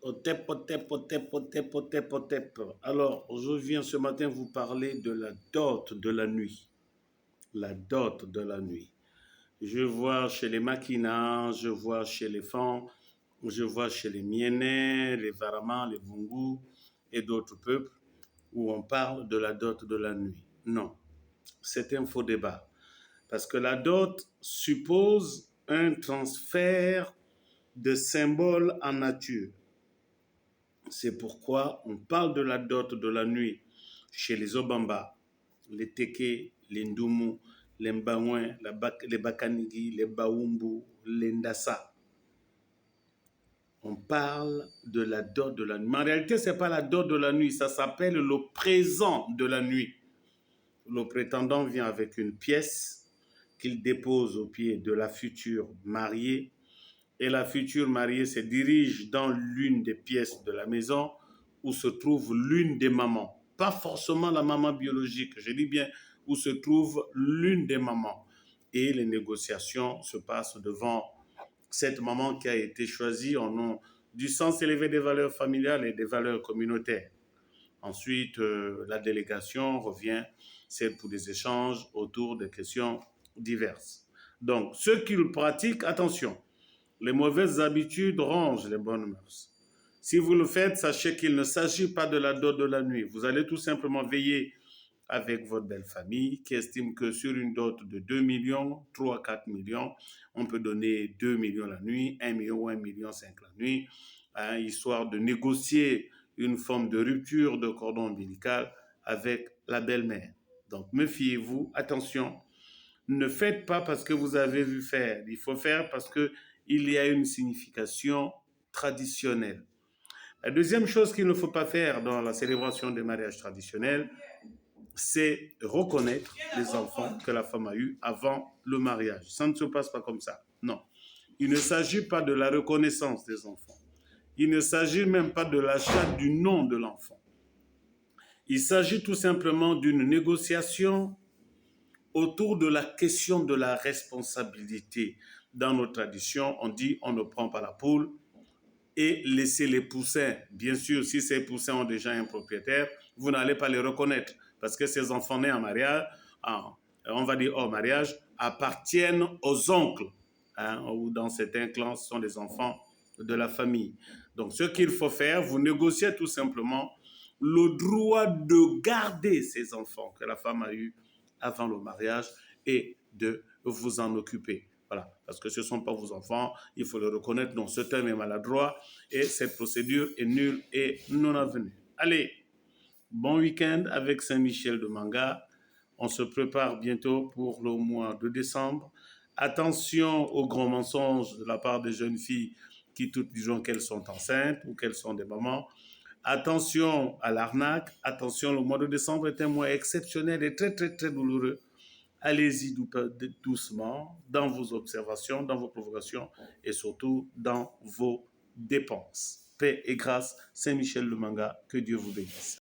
Otep, otep, otep, otep, otep, otep. Alors, je viens ce matin vous parler de la dot de la nuit. La dot de la nuit. Je vois chez les Makinas, je vois chez les Fans, je vois chez les Mienais, les Varamans, les Vungu et d'autres peuples où on parle de la dot de la nuit. Non, c'est un faux débat. Parce que la dot suppose un transfert de symboles en nature. C'est pourquoi on parle de la dot de la nuit chez les Obamba, les Teke, les Ndumu, les Mbangouin, les Bakanigi, les Baumbu, les Ndassa. On parle de la dot de la nuit. Mais en réalité, ce n'est pas la dot de la nuit, ça s'appelle le présent de la nuit. Le prétendant vient avec une pièce qu'il dépose au pied de la future mariée et la future mariée se dirige dans l'une des pièces de la maison où se trouve l'une des mamans. Pas forcément la maman biologique, je dis bien où se trouve l'une des mamans. Et les négociations se passent devant cette maman qui a été choisie au nom du sens élevé des valeurs familiales et des valeurs communautaires. Ensuite, la délégation revient, c'est pour des échanges autour de questions diverses. Donc, ceux qui le pratiquent, attention, les mauvaises habitudes rongent les bonnes mœurs. Si vous le faites, sachez qu'il ne s'agit pas de la dot de la nuit. Vous allez tout simplement veiller avec votre belle famille qui estime que sur une dot de 2 millions, 3, 4 millions, on peut donner 2 millions la nuit, 1 million ou 1 million 5 la nuit, hein, histoire de négocier une forme de rupture de cordon ombilical avec la belle-mère. Donc, méfiez-vous, attention, ne faites pas parce que vous avez vu faire. Il faut faire parce qu'il y a une signification traditionnelle. La deuxième chose qu'il ne faut pas faire dans la célébration des mariages traditionnels, c'est reconnaître les enfants que la femme a eus avant le mariage. Ça ne se passe pas comme ça. Non. Il ne s'agit pas de la reconnaissance des enfants. Il ne s'agit même pas de l'achat du nom de l'enfant. Il s'agit tout simplement d'une négociation autour de la question de la responsabilité. Dans nos traditions, on dit on ne prend pas la poule et laisser les poussins. Bien sûr, si ces poussins ont déjà un propriétaire, vous n'allez pas les reconnaître parce que ces enfants nés en mariage, on va dire hors mariage, appartiennent aux oncles, hein, ou dans certains clans, ce sont des enfants de la famille. Donc, ce qu'il faut faire, vous négociez tout simplement le droit de garder ces enfants que la femme a eus avant le mariage et de vous en occuper. Voilà, parce que ce ne sont pas vos enfants, il faut le reconnaître. Non, ce terme est maladroit et cette procédure est nulle et non avenue. Allez, bon week-end avec Saint-Michel de Manga. On se prépare bientôt pour le mois de décembre. Attention aux grands mensonges de la part des jeunes filles qui toutes disent qu'elles sont enceintes ou qu'elles sont des mamans. Attention à l'arnaque. Attention, le mois de décembre est un mois exceptionnel et très, très, très douloureux. Allez-y doucement dans vos observations, dans vos provocations et surtout dans vos dépenses. Paix et grâce, Saint-Michel le Manga, que Dieu vous bénisse.